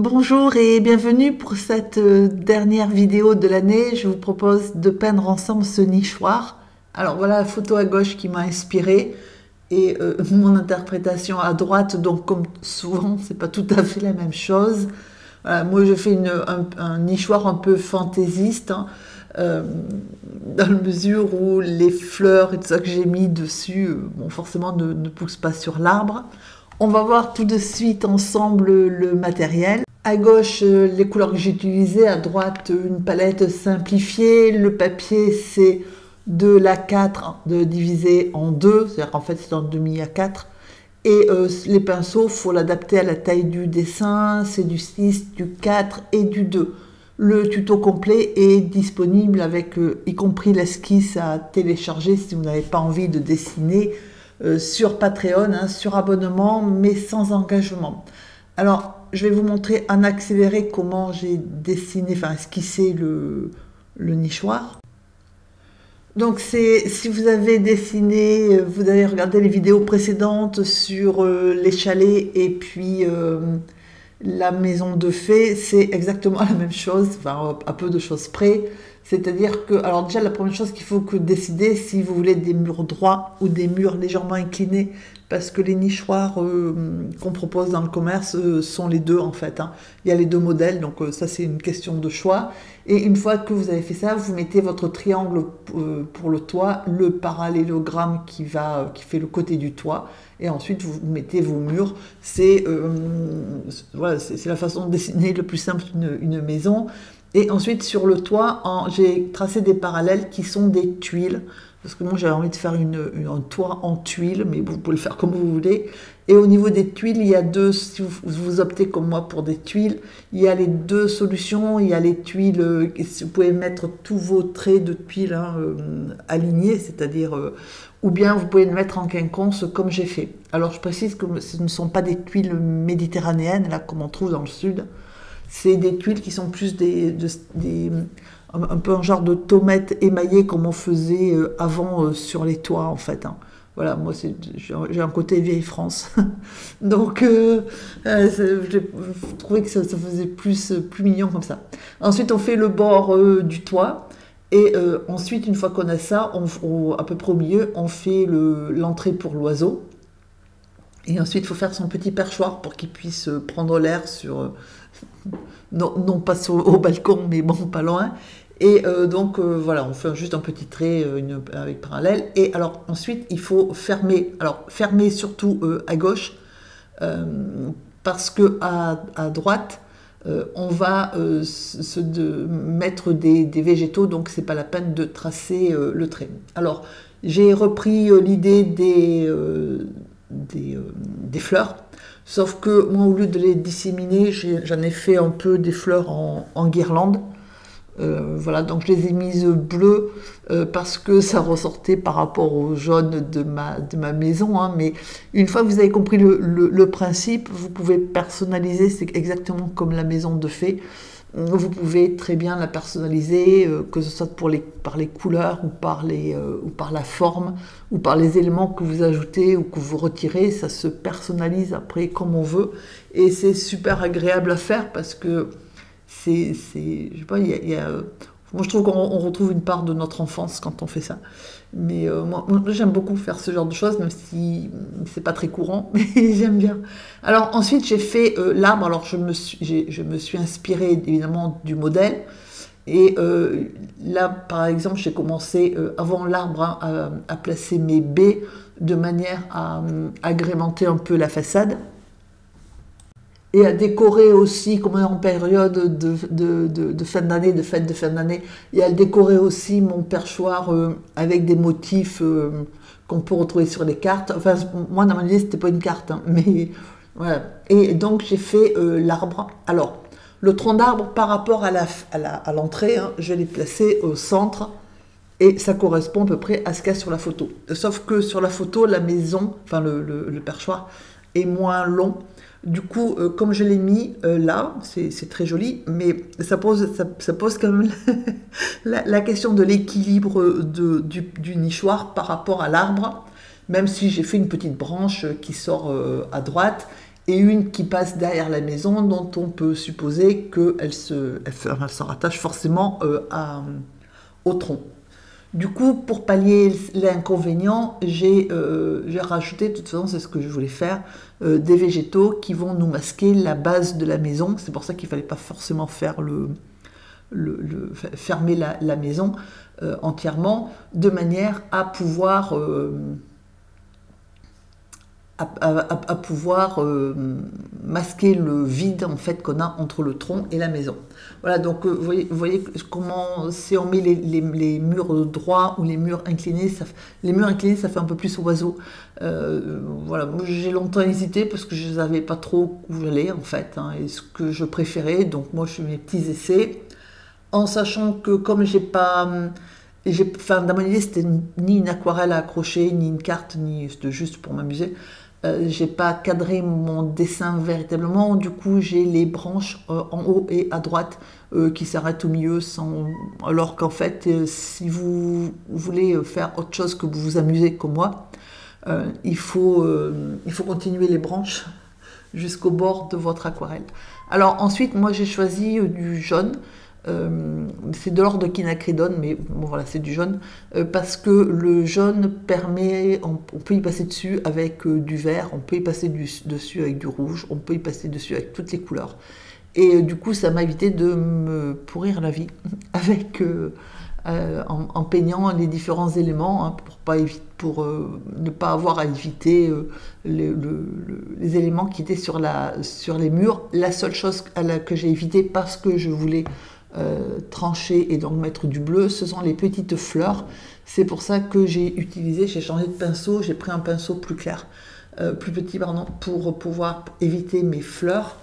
Bonjour et bienvenue pour cette dernière vidéo de l'année. Je vous propose de peindre ensemble ce nichoir. Alors voilà la photo à gauche qui m'a inspirée et mon interprétation à droite. Donc comme souvent, c'est pas tout à fait la même chose. Voilà, moi je fais un nichoir un peu fantaisiste, hein, dans la mesure où les fleurs et tout ça que j'ai mis dessus, bon, forcément ne poussent pas sur l'arbre. On va voir tout de suite ensemble le matériel. À gauche, les couleurs que j'ai utilisées, à droite, une palette simplifiée. Le papier, c'est de l'A4 divisé en deux, c'est-à-dire qu'en fait, c'est un demi A4. Et les pinceaux, il faut l'adapter à la taille du dessin, c'est du 6, du 4 et du 2. Le tuto complet est disponible avec, y compris l'esquisse à télécharger si vous n'avez pas envie de dessiner, sur Patreon, hein, sur abonnement, mais sans engagement. Alors, je vais vous montrer en accéléré comment j'ai dessiné, enfin esquissé le nichoir. Donc, si vous avez dessiné, vous avez regardé les vidéos précédentes sur les chalets et puis la maison de fées, c'est exactement la même chose, enfin à peu de choses près. C'est-à-dire que, alors déjà la première chose qu'il faut que décider, si vous voulez des murs droits ou des murs légèrement inclinés, parce que les nichoirs qu'on propose dans le commerce sont les deux en fait, hein. Il y a les deux modèles, donc ça c'est une question de choix. Et une fois que vous avez fait ça, vous mettez votre triangle pour le toit, le parallélogramme qui fait le côté du toit, et ensuite vous mettez vos murs. C'est voilà, c'est la façon de dessiner le plus simple une maison. Et ensuite sur le toit, j'ai tracé des parallèles qui sont des tuiles, parce que moi j'avais envie de faire un toit en tuiles, mais vous pouvez le faire comme vous voulez. Et au niveau des tuiles, il y a deux, si vous optez comme moi pour des tuiles, il y a les deux solutions. Il y a les tuiles, vous pouvez mettre tous vos traits de tuiles, hein, alignés, c'est-à-dire, ou bien vous pouvez le mettre en quinconce comme j'ai fait. Alors je précise que ce ne sont pas des tuiles méditerranéennes, là comme on trouve dans le sud. C'est des tuiles qui sont plus un peu un genre de tomates émaillées comme on faisait avant sur les toits en fait, hein. Voilà, moi j'ai un côté vieille France. Donc j'ai trouvé que ça faisait plus mignon comme ça. Ensuite on fait le bord du toit. Et ensuite une fois qu'on a ça, à peu près au milieu, on fait l'entrée pour l'oiseau. Et ensuite, il faut faire son petit perchoir pour qu'il puisse prendre l'air sur... non pas au balcon, mais bon, pas loin. Et donc, voilà, on fait juste un petit trait avec parallèle. Et alors, ensuite, il faut fermer. Alors, fermer surtout à gauche, parce que à droite, on va mettre des végétaux, donc c'est pas la peine de tracer le trait. Alors, j'ai repris l'idée des fleurs, sauf que moi au lieu de les disséminer, j'en ai fait un peu des fleurs en guirlande. Voilà, donc je les ai mises bleues parce que ça ressortait par rapport au jaune de ma maison, hein. Mais une fois que vous avez compris le principe, vous pouvez personnaliser, c'est exactement comme la maison de fées. Vous pouvez très bien la personnaliser, que ce soit par les couleurs ou par la forme ou par les éléments que vous ajoutez ou que vous retirez. Ça se personnalise après comme on veut et c'est super agréable à faire parce que je sais pas, moi je trouve qu'on retrouve une part de notre enfance quand on fait ça. Mais moi j'aime beaucoup faire ce genre de choses, même si c'est pas très courant, mais j'aime bien. Alors ensuite j'ai fait l'arbre. Alors je me suis inspirée évidemment du modèle. Et là par exemple j'ai commencé avant l'arbre, hein, à placer mes baies de manière à agrémenter un peu la façade. Et à décorer aussi, comme on est en période de fin d'année, de fête de fin d'année, et à décorer aussi mon perchoir avec des motifs qu'on peut retrouver sur les cartes. Enfin, moi, dans ma idée, c'était pas une carte, hein, mais voilà. Et donc, j'ai fait l'arbre. Alors, le tronc d'arbre, par rapport à l'entrée, hein, je l'ai placé au centre, et ça correspond à peu près à ce qu'il y a sur la photo. Sauf que sur la photo, la maison, enfin le perchoir, est moins long. Du coup, comme je l'ai mis là, c'est très joli, mais ça pose quand même la question de l'équilibre du nichoir par rapport à l'arbre, même si j'ai fait une petite branche qui sort à droite. et une qui passe derrière la maison, dont on peut supposer qu'elle se rattache forcément au tronc. Du coup, pour pallier l'inconvénient, j'ai rajouté, de toute façon c'est ce que je voulais faire, des végétaux qui vont nous masquer la base de la maison. C'est pour ça qu'il ne fallait pas forcément faire fermer la maison entièrement, de manière à pouvoir masquer le vide en fait qu'on a entre le tronc et la maison. Voilà, donc vous voyez comment, si on met les murs droits ou les murs inclinés, les murs inclinés ça fait un peu plus oiseau. Voilà, j'ai longtemps hésité parce que je ne savais pas trop où j'allais en fait, hein, et ce que je préférais. Donc moi je fais mes petits essais, en sachant que comme dans mon idée c'était ni une aquarelle à accrocher, ni une carte, ni c'était juste pour m'amuser. J'ai pas cadré mon dessin véritablement, du coup j'ai les branches en haut et à droite qui s'arrêtent au milieu, alors qu'en fait si vous voulez faire autre chose que vous vous amusez comme moi, il faut continuer les branches jusqu'au bord de votre aquarelle. Alors ensuite moi j'ai choisi du jaune. C'est de l'ordre de quinacridone, mais bon voilà, c'est du jaune, parce que le jaune permet, on peut y passer dessus avec du vert, on peut y passer dessus avec du rouge, on peut y passer dessus avec toutes les couleurs. Et du coup, ça m'a évité de me pourrir la vie avec, en peignant les différents éléments, hein, pour ne pas avoir à éviter les éléments qui étaient sur les murs. La seule chose que j'ai évité parce que je voulais trancher et donc mettre du bleu, ce sont les petites fleurs. C'est pour ça que j'ai changé de pinceau, j'ai pris un pinceau plus clair, plus petit pardon, pour pouvoir éviter mes fleurs.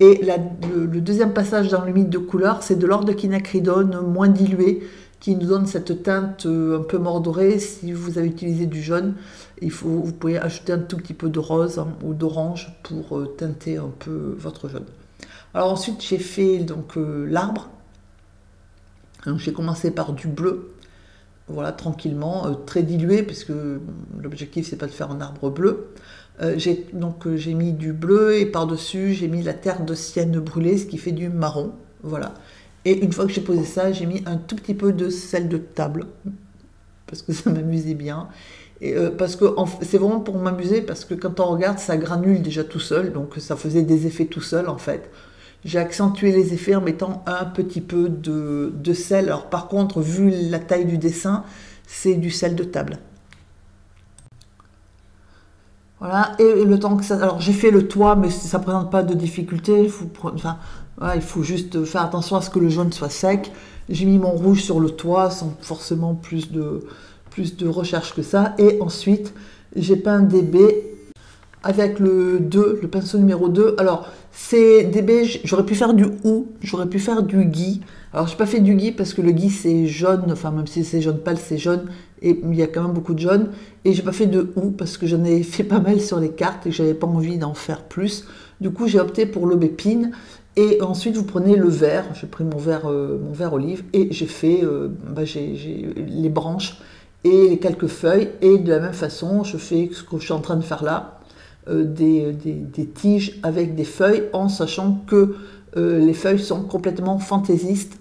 Et le deuxième passage dans le mix de couleurs, c'est de l'or de quinacridone moins dilué, qui nous donne cette teinte un peu mordorée. Si vous avez utilisé du jaune, vous pouvez ajouter un tout petit peu de rose, hein, ou d'orange pour teinter un peu votre jaune. Alors ensuite j'ai fait donc l'arbre. Donc j'ai commencé par du bleu, voilà, tranquillement, très dilué, puisque l'objectif c'est pas de faire un arbre bleu. J'ai mis du bleu et par-dessus j'ai mis la terre de sienne brûlée, ce qui fait du marron, voilà. Et une fois que j'ai posé ça, j'ai mis un tout petit peu de sel de table, parce que ça m'amusait bien. Et parce que c'est vraiment pour m'amuser, parce que quand on regarde, ça granule déjà tout seul, donc ça faisait des effets tout seul en fait. J'ai accentué les effets en mettant un petit peu de sel. Alors par contre, vu la taille du dessin, c'est du sel de table. Voilà, et le temps que ça... Alors j'ai fait le toit, mais ça ne présente pas de difficulté. Il faut juste faire attention à ce que le jaune soit sec. J'ai mis mon rouge sur le toit, sans forcément plus de recherche que ça. Et ensuite, j'ai peint des baies avec le pinceau numéro 2. Alors, c'est des baies, j'aurais pu faire du hou, j'aurais pu faire du gui. Alors, j'ai pas fait du gui parce que le gui, c'est jaune, enfin, même si c'est jaune pâle, c'est jaune, et il y a quand même beaucoup de jaune. Et j'ai pas fait de hou parce que j'en ai fait pas mal sur les cartes et j'avais pas envie d'en faire plus. Du coup, j'ai opté pour l'aubépine. Et ensuite, vous prenez le vert, j'ai pris mon vert olive, et j'ai fait j'ai les branches et les quelques feuilles. Et de la même façon, je fais ce que je suis en train de faire là, des tiges avec des feuilles, en sachant que les feuilles sont complètement fantaisistes.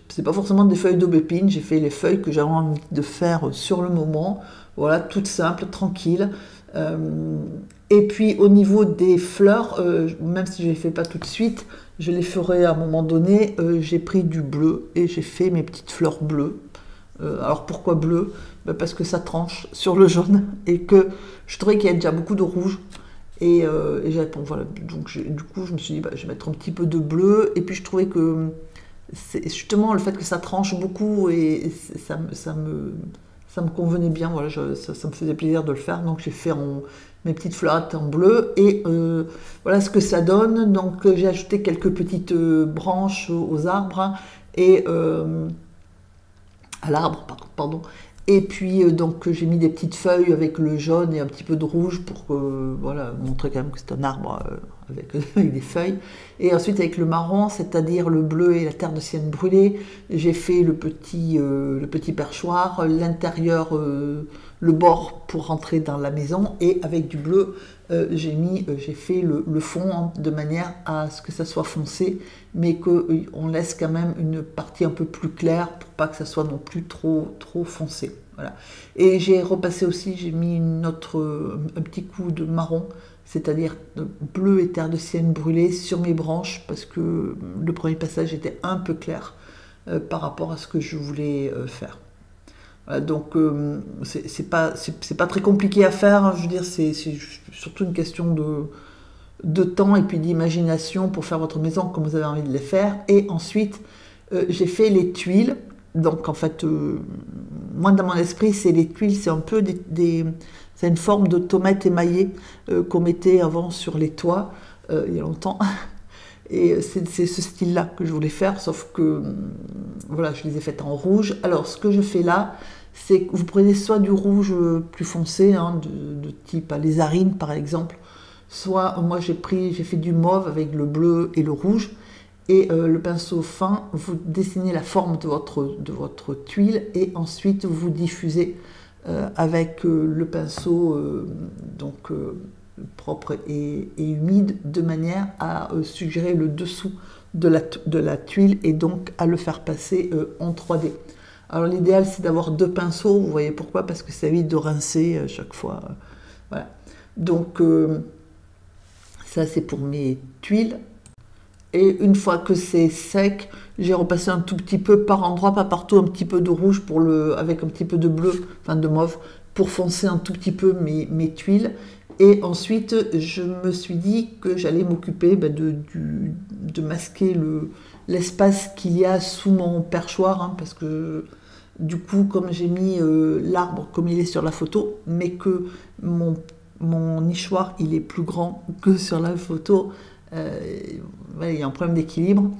C'est pas forcément des feuilles d'aubépine, j'ai fait les feuilles que j'avais envie de faire sur le moment, voilà, toutes simples, tranquilles. Et puis au niveau des fleurs, même si je ne les fais pas tout de suite, je les ferai à un moment donné. J'ai pris du bleu et j'ai fait mes petites fleurs bleues. Alors pourquoi bleu? Parce que ça tranche sur le jaune et que je trouvais qu'il y a déjà beaucoup de rouge. Bon, voilà, donc du coup je me suis dit je vais mettre un petit peu de bleu, et puis je trouvais que c'est justement le fait que ça tranche beaucoup et ça me convenait bien, voilà, ça me faisait plaisir de le faire, donc j'ai fait mes petites fleurettes en bleu, et voilà ce que ça donne. Donc j'ai ajouté quelques petites branches aux arbres, et à l'arbre, pardon. Et puis donc j'ai mis des petites feuilles avec le jaune et un petit peu de rouge pour voilà, montrer quand même que c'est un arbre avec des feuilles. Et ensuite avec le marron, c'est-à-dire le bleu et la terre de sienne brûlée, j'ai fait le petit perchoir, l'intérieur, le bord pour rentrer dans la maison, et avec du bleu j'ai fait le fond de manière à ce que ça soit foncé, mais qu'on laisse quand même une partie un peu plus claire pour pas que ça soit non plus trop foncé. Voilà. Et j'ai repassé aussi, j'ai mis un petit coup de marron, c'est-à-dire bleu et terre de sienne brûlée sur mes branches, parce que le premier passage était un peu clair par rapport à ce que je voulais faire. Voilà, donc c'est pas très compliqué à faire, hein, je veux dire, c'est surtout une question de temps et puis d'imagination pour faire votre maison comme vous avez envie de les faire. Et ensuite, j'ai fait les tuiles. Donc en fait, moi dans mon esprit, c'est les tuiles, c'est un peu c'est une forme de tomate émaillée qu'on mettait avant sur les toits il y a longtemps. Et c'est ce style-là que je voulais faire, sauf que voilà, je les ai faites en rouge. Alors ce que je fais là, c'est que vous prenez soit du rouge plus foncé, hein, de type alizarine par exemple, soit moi j'ai fait du mauve avec le bleu et le rouge. Et le pinceau fin, vous dessinez la forme de votre tuile et ensuite vous diffusez avec le pinceau propre et humide de manière à suggérer le dessous de la tuile et donc à le faire passer en 3D. Alors l'idéal c'est d'avoir 2 pinceaux, vous voyez pourquoi? Parce que ça évite de rincer à chaque fois. Voilà. Donc ça c'est pour mes tuiles. Et une fois que c'est sec, j'ai repassé un tout petit peu par endroit, pas partout, un petit peu de rouge avec un petit peu de bleu, enfin de mauve, pour foncer un tout petit peu mes tuiles. Et ensuite, je me suis dit que j'allais m'occuper de masquer l'espace qu'il y a sous mon perchoir, hein, parce que du coup, comme j'ai mis l'arbre comme il est sur la photo, mais que mon nichoir, il est plus grand que sur la photo, il y a un problème d'équilibre.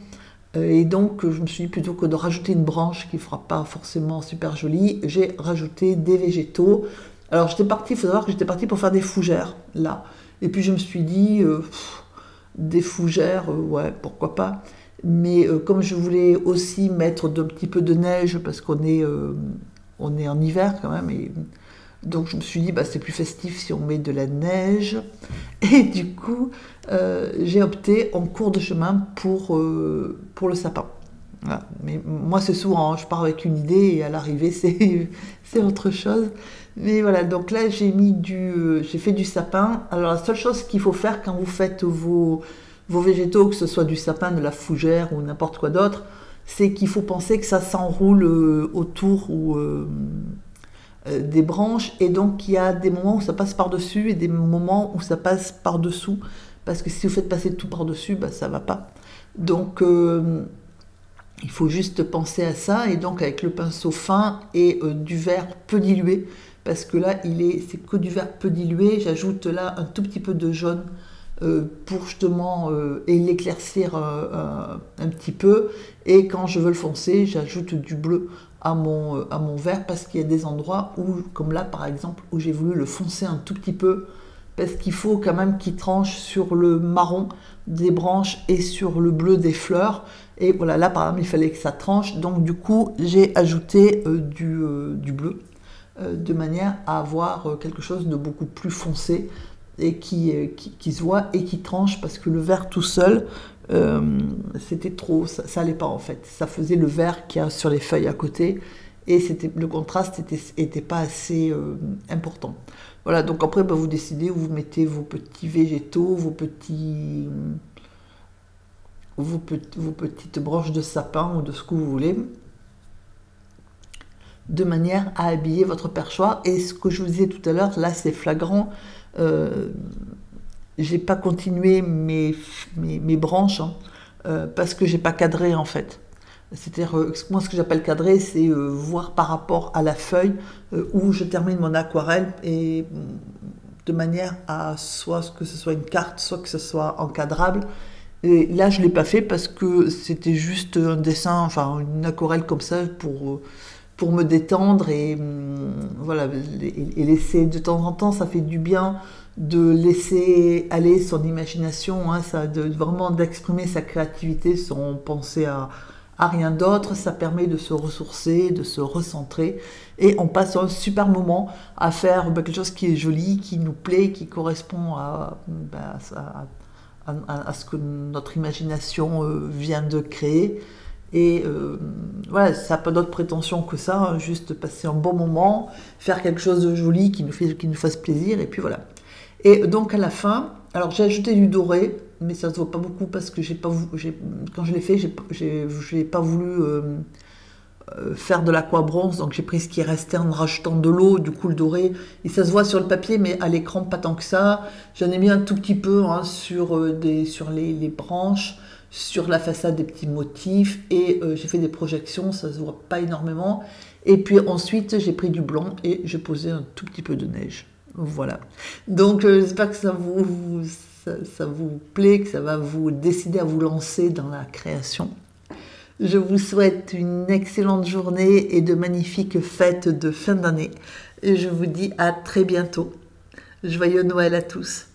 Et donc, je me suis dit, plutôt que de rajouter une branche qui ne fera pas forcément super jolie, j'ai rajouté des végétaux. Alors, il faut savoir que j'étais partie pour faire des fougères, là. Et puis, je me suis dit, des fougères, ouais, pourquoi pas. Mais comme je voulais aussi mettre un petit peu de neige, parce qu'on est en hiver quand même, et donc je me suis dit, c'est plus festif si on met de la neige. Et du coup, j'ai opté en cours de chemin pour le sapin. Voilà. Mais moi, c'est souvent, hein, je pars avec une idée et à l'arrivée, c'est autre chose. Mais voilà, donc là, j'ai fait du sapin. Alors, la seule chose qu'il faut faire quand vous faites vos végétaux, que ce soit du sapin, de la fougère ou n'importe quoi d'autre, c'est qu'il faut penser que ça s'enroule autour des branches, et donc il y a des moments où ça passe par-dessus et des moments où ça passe par-dessous, parce que si vous faites passer tout par-dessus, ça va pas. Donc il faut juste penser à ça, et donc avec le pinceau fin et du vert peu dilué, parce que là c'est que du vert peu dilué, j'ajoute là un tout petit peu de jaune pour justement l'éclaircir un petit peu, et quand je veux le foncer, j'ajoute du bleu à mon vert, parce qu'il y a des endroits où, comme là par exemple, où j'ai voulu le foncer un tout petit peu, parce qu'il faut quand même qu'il tranche sur le marron des branches et sur le bleu des fleurs. Et voilà, là par exemple, il fallait que ça tranche, donc du coup, j'ai ajouté du bleu, de manière à avoir quelque chose de beaucoup plus foncé, et qui se voit et qui tranche, parce que le vert tout seul, c'était trop, ça allait pas en fait. Ça faisait le vert qu'il y a sur les feuilles à côté, et le contraste était pas assez important. Voilà, donc après vous décidez où vous mettez vos petits végétaux, vos petites branches de sapin ou de ce que vous voulez, de manière à habiller votre perchoir. Et ce que je vous disais tout à l'heure, là c'est flagrant, j'ai pas continué mes branches, hein, parce que j'ai pas cadré en fait. C'est-à-dire, moi ce que j'appelle cadrer, c'est voir par rapport à la feuille où je termine mon aquarelle, et de manière à soit que ce soit une carte, soit que ce soit encadrable. Et là je l'ai pas fait parce que c'était juste un dessin, enfin une aquarelle comme ça pour me détendre, et voilà, et laisser de temps en temps, ça fait du bien de laisser aller son imagination, hein, vraiment d'exprimer sa créativité sans penser à à rien d'autre. Ça permet de se ressourcer, de se recentrer. Et on passe un super moment à faire quelque chose qui est joli, qui nous plaît, qui correspond à ce que notre imagination vient de créer. Et voilà, ça n'a pas d'autre prétention que ça, hein, juste passer un bon moment, faire quelque chose de joli qui nous fasse plaisir, et puis voilà. Et donc à la fin, alors j'ai ajouté du doré, mais ça ne se voit pas beaucoup parce que quand je l'ai fait, j'ai pas voulu faire de l'aquabronze, donc j'ai pris ce qui restait en rajoutant de l'eau, du coup le doré, et ça se voit sur le papier, mais à l'écran pas tant que ça. J'en ai mis un tout petit peu hein, sur les branches, sur la façade des petits motifs, et j'ai fait des projections, ça se voit pas énormément. Et puis ensuite j'ai pris du blanc et j'ai posé un tout petit peu de neige. Voilà. Donc j'espère que ça vous plaît, que ça va vous décider à vous lancer dans la création. Je vous souhaite une excellente journée et de magnifiques fêtes de fin d'année. Et je vous dis à très bientôt. Joyeux Noël à tous.